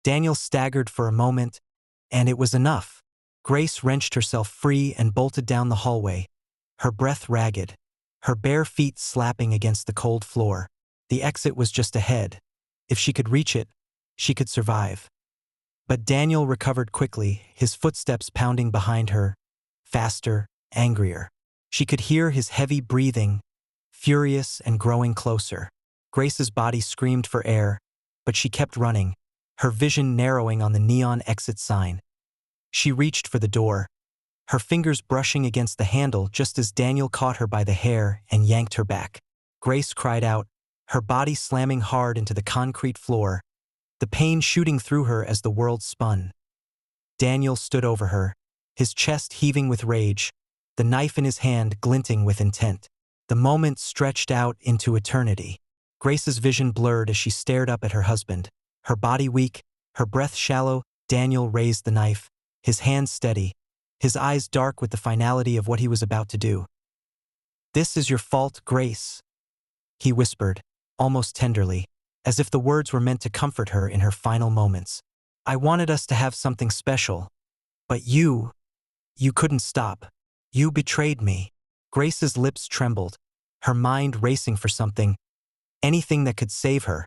Daniel staggered for a moment, and it was enough. Grace wrenched herself free and bolted down the hallway, her breath ragged, her bare feet slapping against the cold floor. The exit was just ahead. If she could reach it, she could survive. But Daniel recovered quickly, his footsteps pounding behind her, faster, angrier. She could hear his heavy breathing, furious and growing closer. Grace's body screamed for air, but she kept running, her vision narrowing on the neon exit sign. She reached for the door, her fingers brushing against the handle just as Daniel caught her by the hair and yanked her back. Grace cried out, her body slamming hard into the concrete floor, the pain shooting through her as the world spun. Daniel stood over her, his chest heaving with rage, the knife in his hand glinting with intent. The moment stretched out into eternity. Grace's vision blurred as she stared up at her husband, her body weak, her breath shallow. Daniel raised the knife, his hand steady, his eyes dark with the finality of what he was about to do. "This is your fault, Grace," he whispered, almost tenderly, as if the words were meant to comfort her in her final moments. "I wanted us to have something special, but you couldn't stop. You betrayed me." Grace's lips trembled, her mind racing for something, anything that could save her,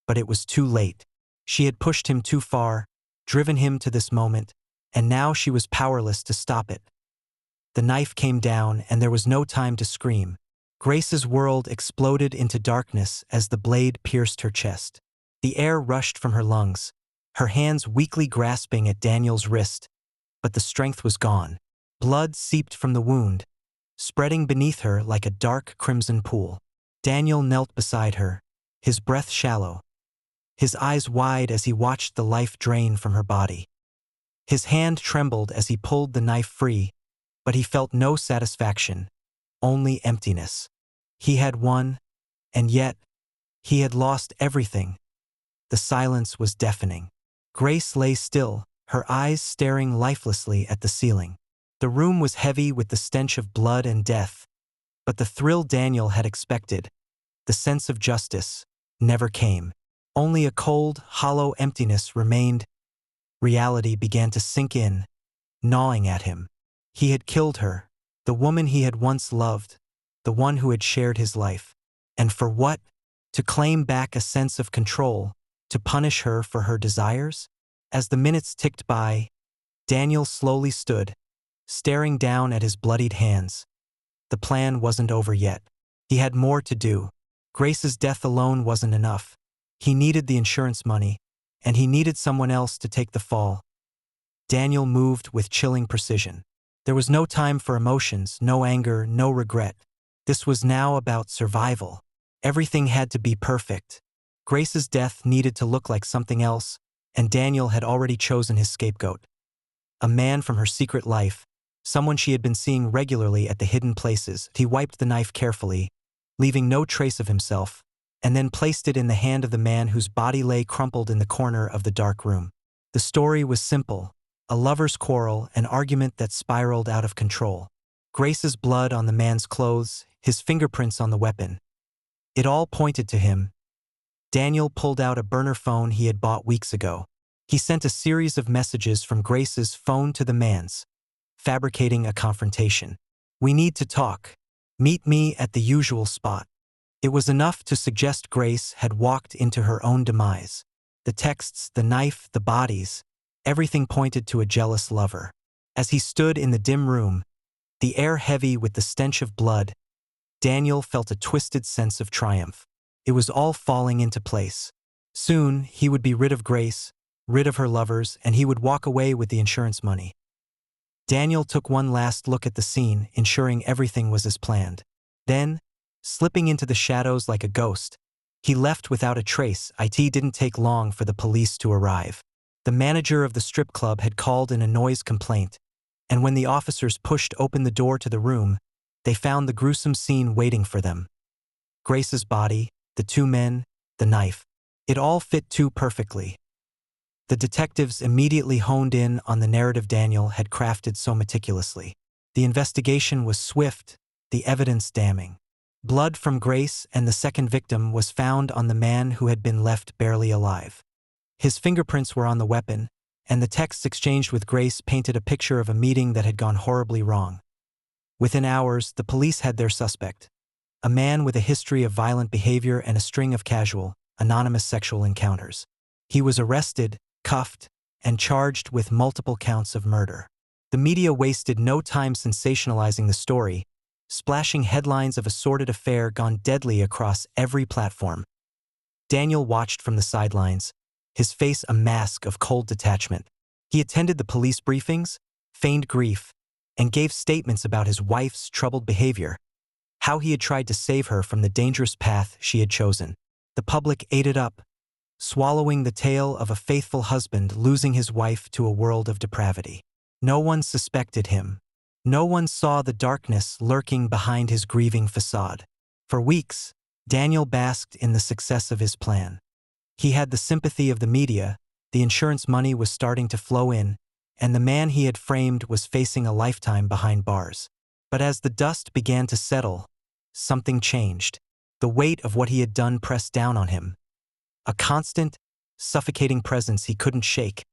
but it was too late. She had pushed him too far, driven him to this moment, and now she was powerless to stop it. The knife came down, and there was no time to scream. Grace's world exploded into darkness as the blade pierced her chest. The air rushed from her lungs, her hands weakly grasping at Daniel's wrist, but the strength was gone. Blood seeped from the wound, spreading beneath her like a dark crimson pool. Daniel knelt beside her, his breath shallow, his eyes wide as he watched the life drain from her body. His hand trembled as he pulled the knife free, but he felt no satisfaction, only emptiness. He had won, and yet, he had lost everything. The silence was deafening. Grace lay still, her eyes staring lifelessly at the ceiling. The room was heavy with the stench of blood and death, but the thrill Daniel had expected, the sense of justice, never came. Only a cold, hollow emptiness remained. Reality began to sink in, gnawing at him. He had killed her, the woman he had once loved, the one who had shared his life. And for what? To claim back a sense of control, to punish her for her desires? As the minutes ticked by, Daniel slowly stood, staring down at his bloodied hands. The plan wasn't over yet. He had more to do. Grace's death alone wasn't enough. He needed the insurance money, and he needed someone else to take the fall. Daniel moved with chilling precision. There was no time for emotions, no anger, no regret. This was now about survival. Everything had to be perfect. Grace's death needed to look like something else, and Daniel had already chosen his scapegoat. A man from her secret life, someone she had been seeing regularly at the hidden places. He wiped the knife carefully, leaving no trace of himself, and then placed it in the hand of the man whose body lay crumpled in the corner of the dark room. The story was simple, a lover's quarrel, an argument that spiraled out of control. Grace's blood on the man's clothes, his fingerprints on the weapon. It all pointed to him. Daniel pulled out a burner phone he had bought weeks ago. He sent a series of messages from Grace's phone to the man's, fabricating a confrontation. "We need to talk. Meet me at the usual spot." It was enough to suggest Grace had walked into her own demise. The texts, the knife, the bodies, everything pointed to a jealous lover. As he stood in the dim room, the air heavy with the stench of blood, Daniel felt a twisted sense of triumph. It was all falling into place. Soon, he would be rid of Grace, rid of her lovers, and he would walk away with the insurance money. Daniel took one last look at the scene, ensuring everything was as planned. Then, slipping into the shadows like a ghost, he left without a trace. It didn't take long for the police to arrive. The manager of the strip club had called in a noise complaint, and when the officers pushed open the door to the room, they found the gruesome scene waiting for them. Grace's body, the two men, the knife. It all fit too perfectly. The detectives immediately honed in on the narrative Daniel had crafted so meticulously. The investigation was swift, the evidence damning. Blood from Grace and the second victim was found on the man who had been left barely alive. His fingerprints were on the weapon, and the texts exchanged with Grace painted a picture of a meeting that had gone horribly wrong. Within hours, the police had their suspect, a man with a history of violent behavior and a string of casual, anonymous sexual encounters. He was arrested, cuffed, and charged with multiple counts of murder. The media wasted no time sensationalizing the story, splashing headlines of a sordid affair gone deadly across every platform. Daniel watched from the sidelines, his face a mask of cold detachment. He attended the police briefings, feigned grief, and gave statements about his wife's troubled behavior, how he had tried to save her from the dangerous path she had chosen. The public ate it up, swallowing the tale of a faithful husband losing his wife to a world of depravity. No one suspected him. No one saw the darkness lurking behind his grieving facade. For weeks, Daniel basked in the success of his plan. He had the sympathy of the media, the insurance money was starting to flow in, and the man he had framed was facing a lifetime behind bars. But as the dust began to settle, something changed. The weight of what he had done pressed down on him. A constant, suffocating presence he couldn't shake.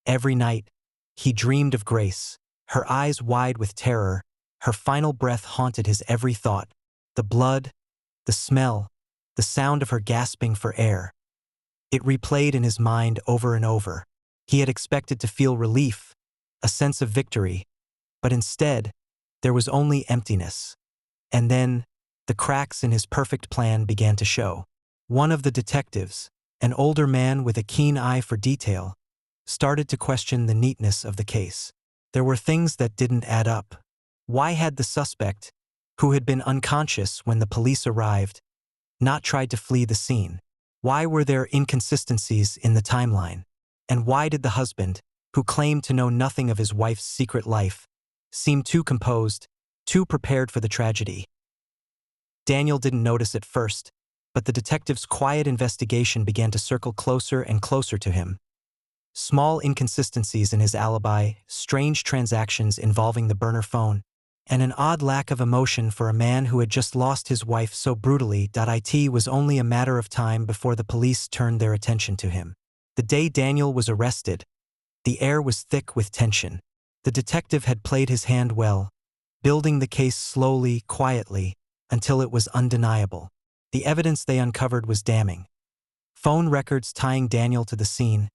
Every night, he dreamed of Grace, her eyes wide with terror, her final breath haunted his every thought. The blood, the smell, the sound of her gasping for air. It replayed in his mind over and over. He had expected to feel relief, a sense of victory, but instead, there was only emptiness. And then, the cracks in his perfect plan began to show. One of the detectives, an older man with a keen eye for detail, started to question the neatness of the case. There were things that didn't add up. Why had the suspect, who had been unconscious when the police arrived, not tried to flee the scene? Why were there inconsistencies in the timeline? And why did the husband, who claimed to know nothing of his wife's secret life, seem too composed, too prepared for the tragedy? Daniel didn't notice at first, but the detective's quiet investigation began to circle closer and closer to him. Small inconsistencies in his alibi, strange transactions involving the burner phone, and an odd lack of emotion for a man who had just lost his wife so brutally. It was only a matter of time before the police turned their attention to him. The day Daniel was arrested, the air was thick with tension. The detective had played his hand well, building the case slowly, quietly, until it was undeniable. The evidence they uncovered was damning. Phone records tying Daniel to the scene,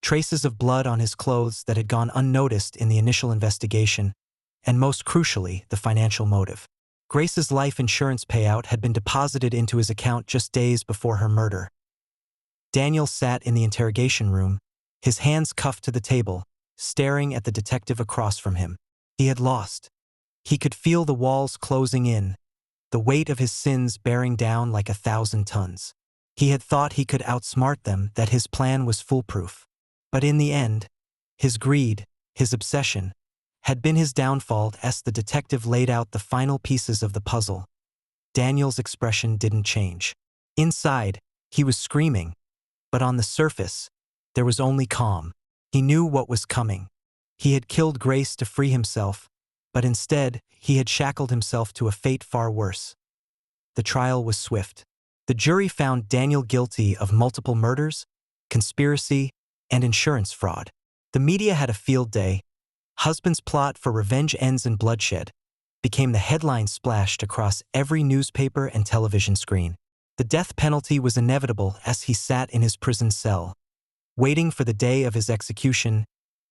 traces of blood on his clothes that had gone unnoticed in the initial investigation, and most crucially, the financial motive. Grace's life insurance payout had been deposited into his account just days before her murder. Daniel sat in the interrogation room, his hands cuffed to the table, staring at the detective across from him. He had lost. He could feel the walls closing in, the weight of his sins bearing down like 1,000 tons. He had thought he could outsmart them, that his plan was foolproof. But in the end, his greed, his obsession, had been his downfall. As the detective laid out the final pieces of the puzzle, Daniel's expression didn't change. Inside, he was screaming, but on the surface, there was only calm. He knew what was coming. He had killed Grace to free himself, but instead, he had shackled himself to a fate far worse. The trial was swift. The jury found Daniel guilty of multiple murders, conspiracy, and insurance fraud. The media had a field day. Husband's plot for revenge ends in bloodshed became the headline splashed across every newspaper and television screen. The death penalty was inevitable as he sat in his prison cell. Waiting for the day of his execution,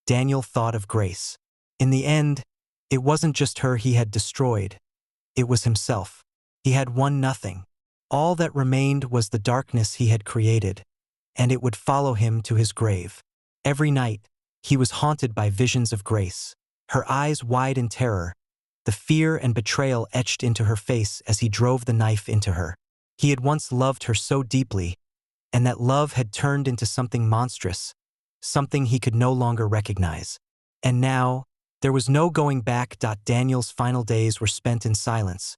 Daniel thought of Grace. In the end, it wasn't just her he had destroyed. It was himself. He had won nothing. All that remained was the darkness he had created, and it would follow him to his grave. Every night, he was haunted by visions of Grace, her eyes wide in terror, the fear and betrayal etched into her face as he drove the knife into her. He had once loved her so deeply, and that love had turned into something monstrous, something he could no longer recognize. And now, there was no going back. Daniel's final days were spent in silence,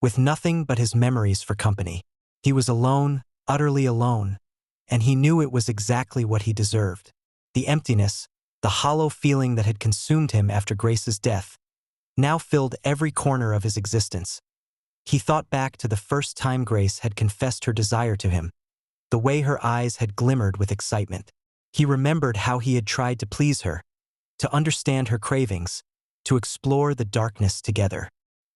with nothing but his memories for company. He was alone, utterly alone, and he knew it was exactly what he deserved. The emptiness, the hollow feeling that had consumed him after Grace's death, now filled every corner of his existence. He thought back to the first time Grace had confessed her desire to him, the way her eyes had glimmered with excitement, He remembered how he had tried to please her, to understand her cravings, to explore the darkness together.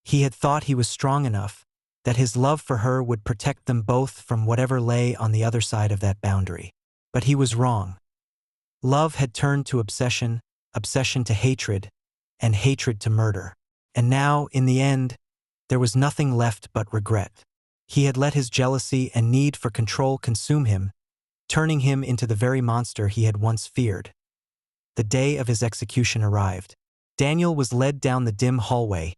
He had thought he was strong enough, that his love for her would protect them both from whatever lay on the other side of that boundary. But he was wrong. Love had turned to obsession, obsession to hatred, and hatred to murder. And now, in the end, there was nothing left but regret. He had let his jealousy and need for control consume him, turning him into the very monster he had once feared. The day of his execution arrived. Daniel was led down the dim hallway,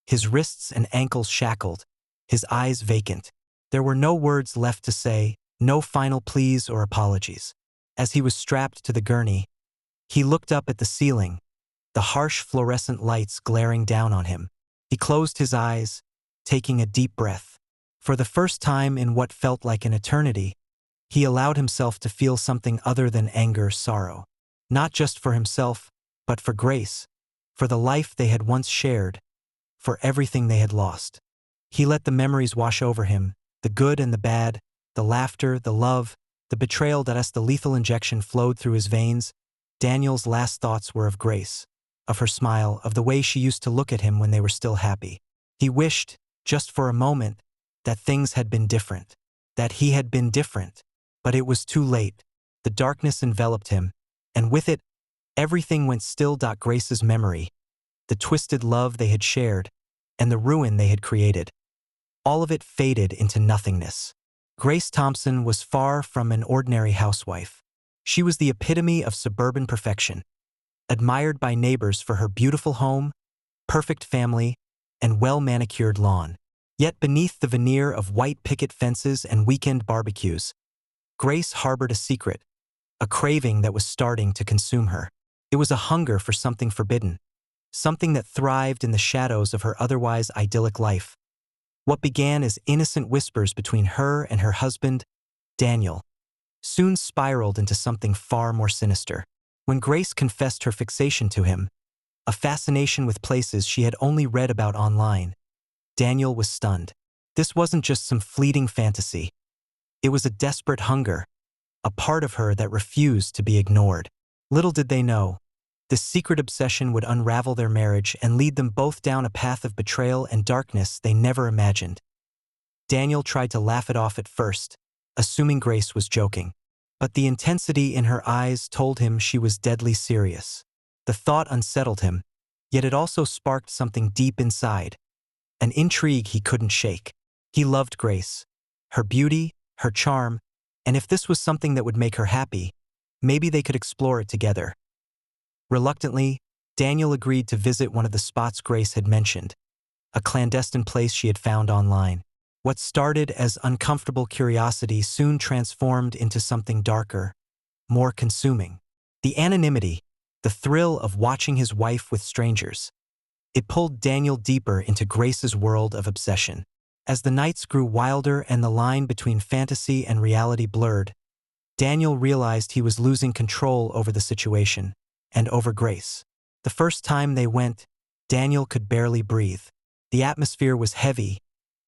his wrists and ankles shackled, his eyes vacant. There were no words left to say, no final pleas or apologies. As he was strapped to the gurney, he looked up at the ceiling, the harsh fluorescent lights glaring down on him. He closed his eyes, taking a deep breath. For the first time in what felt like an eternity, he allowed himself to feel something other than anger, sorrow. Not just for himself, but for Grace, for the life they had once shared, for everything they had lost. He let the memories wash over him, the good and the bad, the laughter, the love, the betrayal that as the lethal injection flowed through his veins. Daniel's last thoughts were of Grace, of her smile, of the way she used to look at him when they were still happy. He wished, just for a moment, that things had been different, that he had been different. But it was too late. The darkness enveloped him, and with it, everything went still. Grace's memory, the twisted love they had shared, and the ruin they had created. All of it faded into nothingness. Grace Thompson was far from an ordinary housewife. She was the epitome of suburban perfection, admired by neighbors for her beautiful home, perfect family, and well-manicured lawn. Yet beneath the veneer of white picket fences and weekend barbecues, Grace harbored a secret, a craving that was starting to consume her. It was a hunger for something forbidden, something that thrived in the shadows of her otherwise idyllic life. What began as innocent whispers between her and her husband, Daniel, soon spiraled into something far more sinister. When Grace confessed her fixation to him, a fascination with places she had only read about online, Daniel was stunned. This wasn't just some fleeting fantasy. It was a desperate hunger, a part of her that refused to be ignored. Little did they know, this secret obsession would unravel their marriage and lead them both down a path of betrayal and darkness they never imagined. Daniel tried to laugh it off at first, assuming Grace was joking. But the intensity in her eyes told him she was deadly serious. The thought unsettled him, yet it also sparked something deep inside, an intrigue he couldn't shake. He loved Grace, her beauty, her charm, and if this was something that would make her happy, maybe they could explore it together. Reluctantly, Daniel agreed to visit one of the spots Grace had mentioned, a clandestine place she had found online. What started as uncomfortable curiosity soon transformed into something darker, more consuming. The anonymity, the thrill of watching his wife with strangers. It pulled Daniel deeper into Grace's world of obsession. As the nights grew wilder and the line between fantasy and reality blurred, Daniel realized he was losing control over the situation, and over Grace. The first time they went, Daniel could barely breathe. The atmosphere was heavy,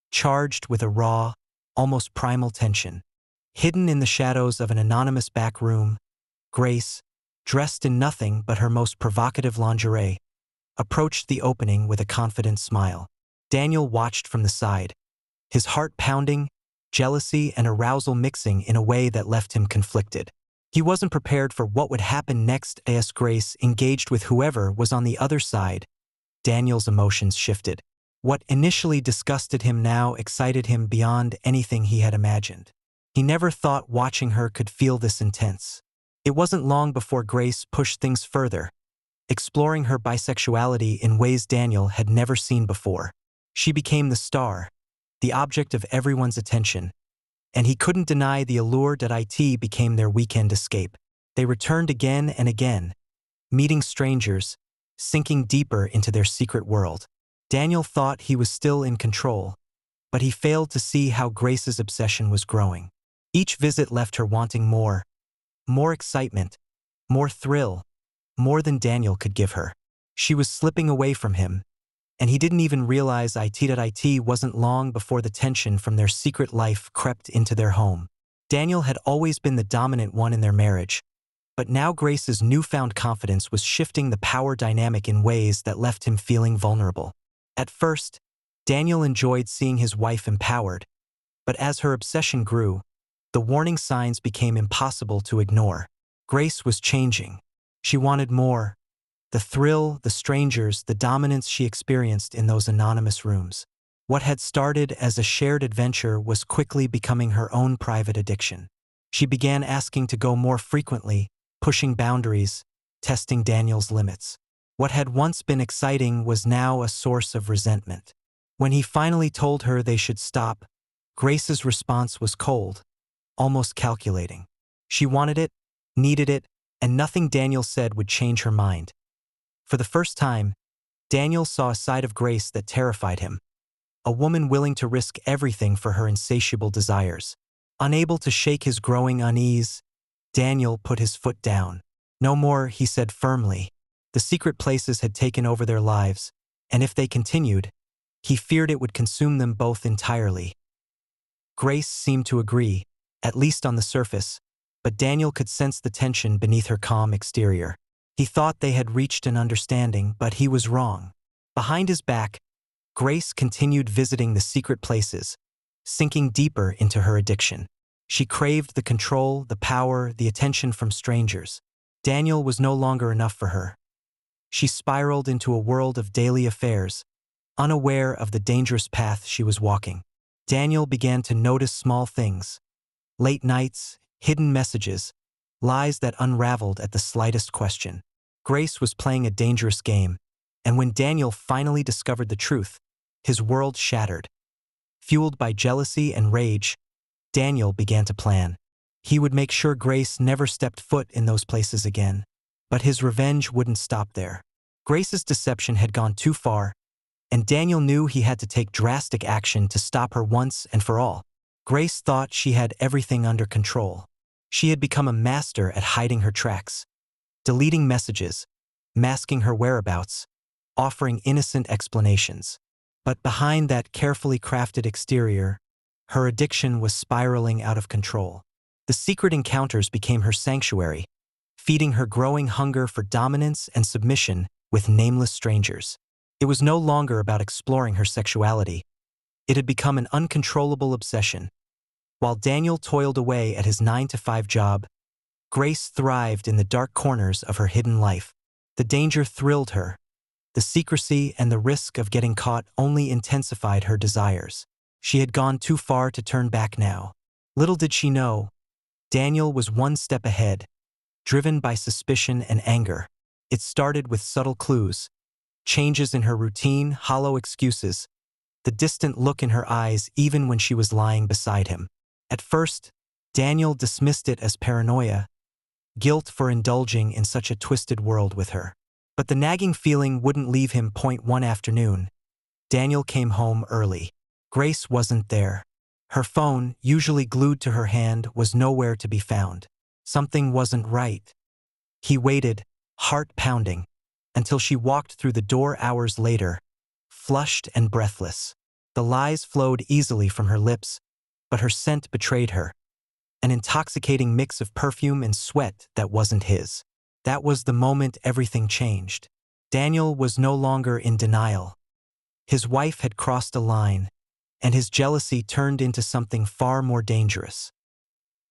charged with a raw, almost primal tension. Hidden in the shadows of an anonymous back room, Grace, dressed in nothing but her most provocative lingerie, approached the opening with a confident smile. Daniel watched from the side, his heart pounding, jealousy and arousal mixing in a way that left him conflicted. He wasn't prepared for what would happen next as Grace engaged with whoever was on the other side. Daniel's emotions shifted. What initially disgusted him now excited him beyond anything he had imagined. He never thought watching her could feel this intense. It wasn't long before Grace pushed things further, exploring her bisexuality in ways Daniel had never seen before. She became the star, the object of everyone's attention, and he couldn't deny the allure that it became their weekend escape. They returned again and again, meeting strangers, sinking deeper into their secret world. Daniel thought he was still in control, but he failed to see how Grace's obsession was growing. Each visit left her wanting more excitement, more thrill, more than Daniel could give her. She was slipping away from him, and he didn't even realize it wasn't long before the tension from their secret life crept into their home. Daniel had always been the dominant one in their marriage, But now Grace's newfound confidence was shifting the power dynamic in ways that left him feeling vulnerable. At first, Daniel enjoyed seeing his wife empowered, but as her obsession grew, the warning signs became impossible to ignore. Grace was changing. She wanted more. The thrill, the strangers, the dominance she experienced in those anonymous rooms. What had started as a shared adventure was quickly becoming her own private addiction. She began asking to go more frequently, pushing boundaries, testing Daniel's limits. What had once been exciting was now a source of resentment. When he finally told her they should stop, Grace's response was cold, almost calculating. She wanted it, needed it, and nothing Daniel said would change her mind. For the first time, Daniel saw a side of Grace that terrified him. A woman willing to risk everything for her insatiable desires. Unable to shake his growing unease, Daniel put his foot down. No more, he said firmly. The secret places had taken over their lives, and if they continued, he feared it would consume them both entirely. Grace seemed to agree, at least on the surface, but Daniel could sense the tension beneath her calm exterior. He thought they had reached an understanding, but he was wrong. Behind his back, Grace continued visiting the secret places, sinking deeper into her addiction. She craved the control, the power, the attention from strangers. Daniel was no longer enough for her. She spiraled into a world of daily affairs, unaware of the dangerous path she was walking. Daniel began to notice small things. Late nights, hidden messages, lies that unraveled at the slightest question. Grace was playing a dangerous game, and when Daniel finally discovered the truth, his world shattered. Fueled by jealousy and rage, Daniel began to plan. He would make sure Grace never stepped foot in those places again. But his revenge wouldn't stop there. Grace's deception had gone too far, and Daniel knew he had to take drastic action to stop her once and for all. Grace thought she had everything under control. She had become a master at hiding her tracks, deleting messages, masking her whereabouts, offering innocent explanations. But behind that carefully crafted exterior, her addiction was spiraling out of control. The secret encounters became her sanctuary, feeding her growing hunger for dominance and submission with nameless strangers. It was no longer about exploring her sexuality. It had become an uncontrollable obsession. While Daniel toiled away at his 9-to-5 job, Grace thrived in the dark corners of her hidden life. The danger thrilled her. The secrecy and the risk of getting caught only intensified her desires. She had gone too far to turn back now. Little did she know, Daniel was one step ahead, driven by suspicion and anger. It started with subtle clues, changes in her routine, hollow excuses, the distant look in her eyes even when she was lying beside him. At first, Daniel dismissed it as paranoia, guilt for indulging in such a twisted world with her. But the nagging feeling wouldn't leave him. One afternoon, Daniel came home early. Grace wasn't there. Her phone, usually glued to her hand, was nowhere to be found. Something wasn't right. He waited, heart pounding, until she walked through the door hours later, flushed and breathless. The lies flowed easily from her lips, but her scent betrayed her. An intoxicating mix of perfume and sweat that wasn't his. That was the moment everything changed. Daniel was no longer in denial. His wife had crossed a line, and his jealousy turned into something far more dangerous.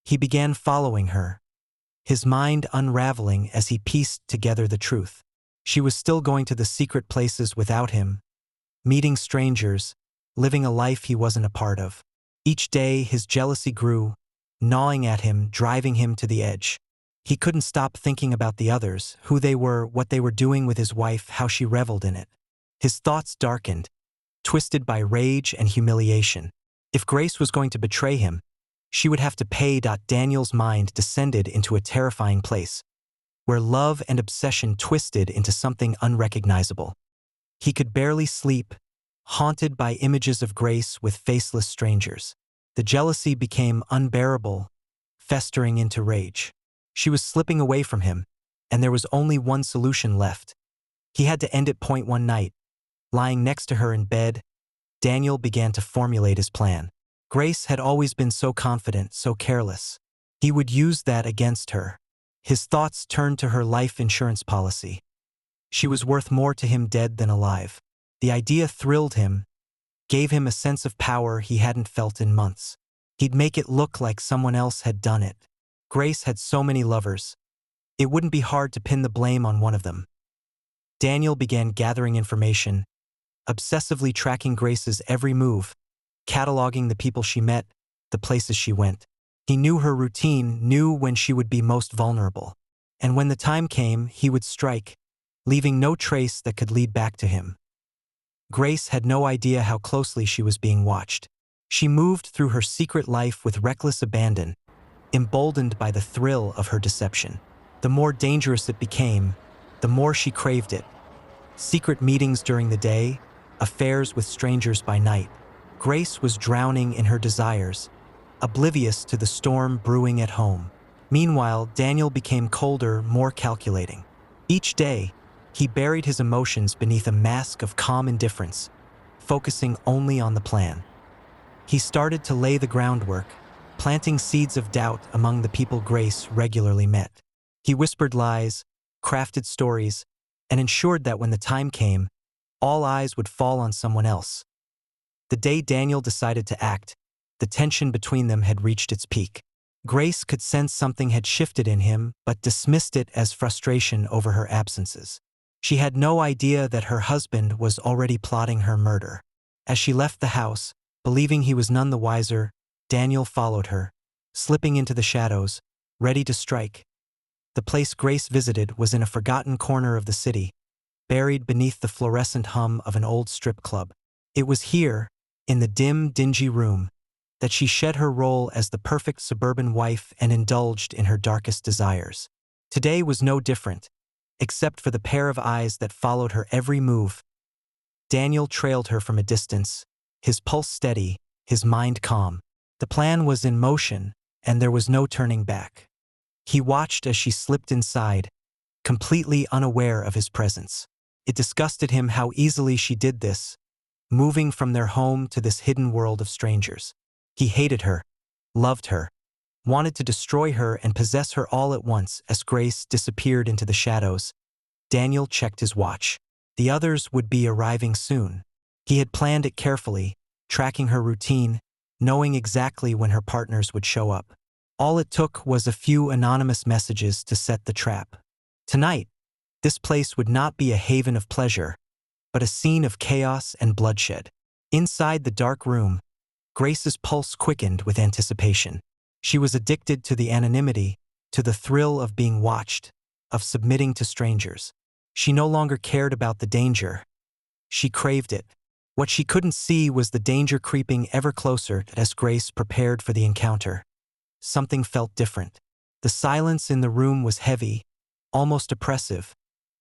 He began following her, his mind unraveling as he pieced together the truth. She was still going to the secret places without him, meeting strangers, living a life he wasn't a part of. Each day his jealousy grew, gnawing at him, driving him to the edge. He couldn't stop thinking about the others, who they were, what they were doing with his wife, how she reveled in it. His thoughts darkened, twisted by rage and humiliation. If Grace was going to betray him, she would have to pay. Daniel's mind descended into a terrifying place, where love and obsession twisted into something unrecognizable. He could barely sleep, haunted by images of Grace with faceless strangers. The jealousy became unbearable, festering into rage. She was slipping away from him, and there was only one solution left. He had to end it. One night, lying next to her in bed, Daniel began to formulate his plan. Grace had always been so confident, so careless. He would use that against her. His thoughts turned to her life insurance policy. She was worth more to him dead than alive. The idea thrilled him, gave him a sense of power he hadn't felt in months. He'd make it look like someone else had done it. Grace had so many lovers. It wouldn't be hard to pin the blame on one of them. Daniel began gathering information, obsessively tracking Grace's every move, cataloging the people she met, the places she went. He knew her routine, knew when she would be most vulnerable. And when the time came, he would strike, leaving no trace that could lead back to him. Grace had no idea how closely she was being watched. She moved through her secret life with reckless abandon, emboldened by the thrill of her deception. The more dangerous it became, the more she craved it. Secret meetings during the day, affairs with strangers by night. Grace was drowning in her desires, oblivious to the storm brewing at home. Meanwhile, Daniel became colder, more calculating. Each day, he buried his emotions beneath a mask of calm indifference, focusing only on the plan. He started to lay the groundwork, planting seeds of doubt among the people Grace regularly met. He whispered lies, crafted stories, and ensured that when the time came, all eyes would fall on someone else. The day Daniel decided to act, the tension between them had reached its peak. Grace could sense something had shifted in him, but dismissed it as frustration over her absences. She had no idea that her husband was already plotting her murder. As she left the house, believing he was none the wiser, Daniel followed her, slipping into the shadows, ready to strike. The place Grace visited was in a forgotten corner of the city, buried beneath the fluorescent hum of an old strip club. It was here, in the dim, dingy room, that she shed her role as the perfect suburban wife and indulged in her darkest desires. Today was no different, except for the pair of eyes that followed her every move. Daniel trailed her from a distance, his pulse steady, his mind calm. The plan was in motion, and there was no turning back. He watched as she slipped inside, completely unaware of his presence. It disgusted him how easily she did this, moving from their home to this hidden world of strangers. He hated her, loved her, wanted to destroy her and possess her all at once. As Grace disappeared into the shadows, Daniel checked his watch. The others would be arriving soon. He had planned it carefully, tracking her routine, knowing exactly when her partners would show up. All it took was a few anonymous messages to set the trap. Tonight, this place would not be a haven of pleasure, but a scene of chaos and bloodshed. Inside the dark room, Grace's pulse quickened with anticipation. She was addicted to the anonymity, to the thrill of being watched, of submitting to strangers. She no longer cared about the danger. She craved it. What she couldn't see was the danger creeping ever closer as Grace prepared for the encounter. Something felt different. The silence in the room was heavy, almost oppressive,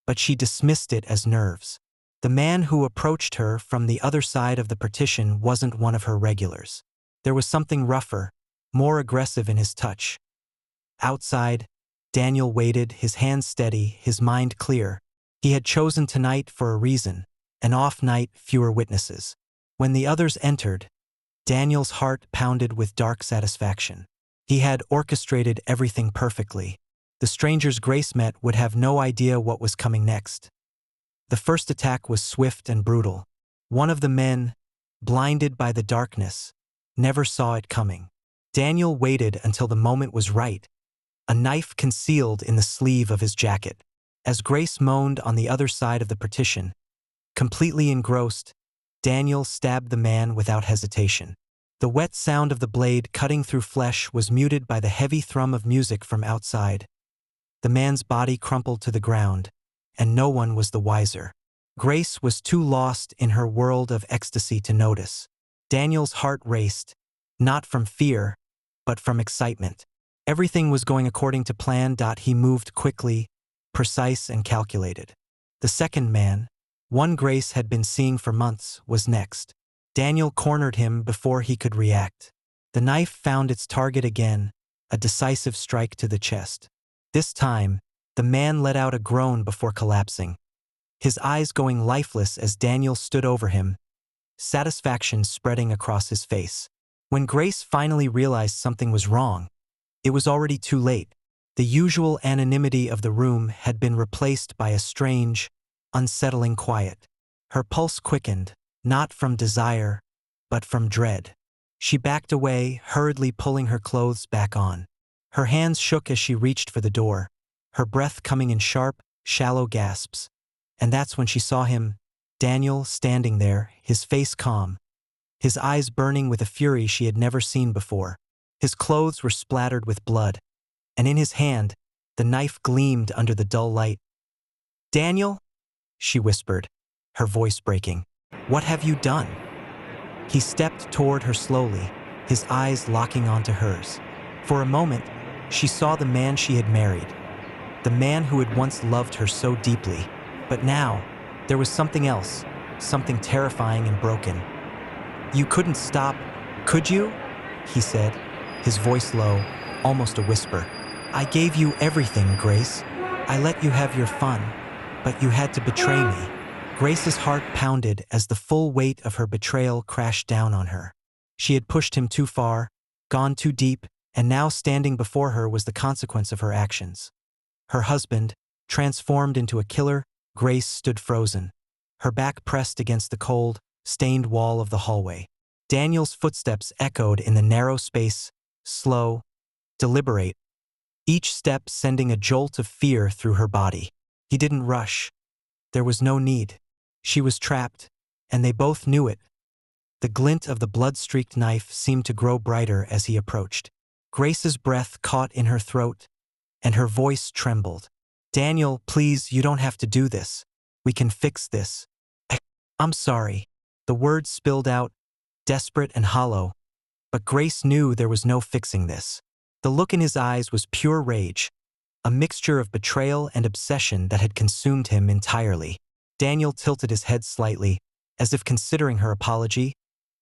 but she dismissed it as nerves. The man who approached her from the other side of the partition wasn't one of her regulars. There was something rougher, more aggressive in his touch. Outside, Daniel waited, his hands steady, his mind clear. He had chosen tonight for a reason, an off night, fewer witnesses. When the others entered, Daniel's heart pounded with dark satisfaction. He had orchestrated everything perfectly. The strangers Grace met would have no idea what was coming next. The first attack was swift and brutal. One of the men, blinded by the darkness, never saw it coming. Daniel waited until the moment was right, a knife concealed in the sleeve of his jacket. As Grace moaned on the other side of the partition, completely engrossed, Daniel stabbed the man without hesitation. The wet sound of the blade cutting through flesh was muted by the heavy thrum of music from outside. The man's body crumpled to the ground, and no one was the wiser. Grace was too lost in her world of ecstasy to notice. Daniel's heart raced, not from fear, but from excitement. Everything was going according to plan. He moved quickly, precise and calculated. The second man, one Grace had been seeing for months, was next. Daniel cornered him before he could react. The knife found its target again, a decisive strike to the chest. This time, the man let out a groan before collapsing, his eyes going lifeless as Daniel stood over him, satisfaction spreading across his face. When Grace finally realized something was wrong, it was already too late. The usual anonymity of the room had been replaced by a strange, unsettling quiet. Her pulse quickened, not from desire, but from dread. She backed away, hurriedly pulling her clothes back on. Her hands shook as she reached for the door, her breath coming in sharp, shallow gasps. And that's when she saw him, Daniel, standing there, his face calm, his eyes burning with a fury she had never seen before. His clothes were splattered with blood, and in his hand, the knife gleamed under the dull light. "Daniel?" she whispered, her voice breaking. "What have you done?" He stepped toward her slowly, his eyes locking onto hers. For a moment, she saw the man she had married, the man who had once loved her so deeply. But now, there was something else, something terrifying and broken. "You couldn't stop, could you?" he said, his voice low, almost a whisper. "I gave you everything, Grace. I let you have your fun, but you had to betray me." Grace's heart pounded as the full weight of her betrayal crashed down on her. She had pushed him too far, gone too deep, and now standing before her was the consequence of her actions. Her husband, transformed into a killer, Grace stood frozen, her back pressed against the cold, stained wall of the hallway. Daniel's footsteps echoed in the narrow space, slow, deliberate, each step sending a jolt of fear through her body. He didn't rush. There was no need. She was trapped, and they both knew it. The glint of the blood-streaked knife seemed to grow brighter as he approached. Grace's breath caught in her throat, and her voice trembled. "Daniel, please, you don't have to do this. We can fix this." "I'm sorry." The words spilled out, desperate and hollow, but Grace knew there was no fixing this. The look in his eyes was pure rage, a mixture of betrayal and obsession that had consumed him entirely. Daniel tilted his head slightly, as if considering her apology,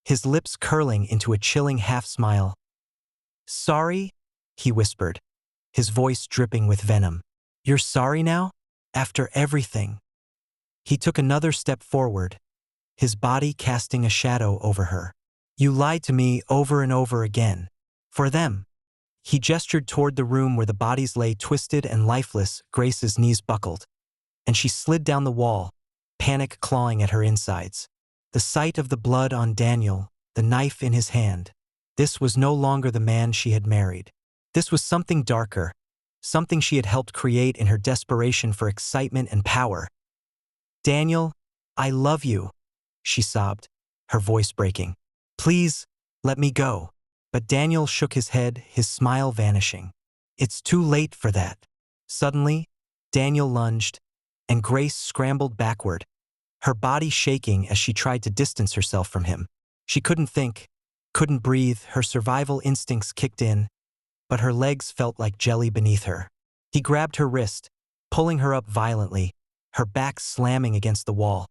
his lips curling into a chilling half-smile. "Sorry?" he whispered, his voice dripping with venom. "You're sorry now? After everything?" He took another step forward, his body casting a shadow over her. "You lied to me over and over again. For them." He gestured toward the room where the bodies lay twisted and lifeless. Grace's knees buckled, and she slid down the wall, panic clawing at her insides. The sight of the blood on Daniel, the knife in his hand. This was no longer the man she had married. This was something darker, something she had helped create in her desperation for excitement and power. "Daniel, I love you," she sobbed, her voice breaking. "Please, let me go." But Daniel shook his head, his smile vanishing. "It's too late for that." Suddenly, Daniel lunged, and Grace scrambled backward, her body shaking as she tried to distance herself from him. She couldn't think, couldn't breathe, her survival instincts kicked in, but her legs felt like jelly beneath her. He grabbed her wrist, pulling her up violently, her back slamming against the wall.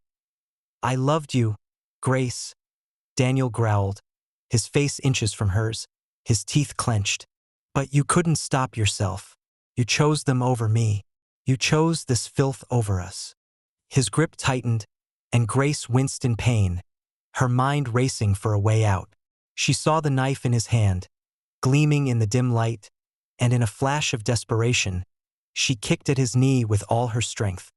"I loved you, Grace," Daniel growled, his face inches from hers, his teeth clenched. "But you couldn't stop yourself. You chose them over me. You chose this filth over us." His grip tightened, and Grace winced in pain, her mind racing for a way out. She saw the knife in his hand, gleaming in the dim light, and in a flash of desperation, she kicked at his knee with all her strength.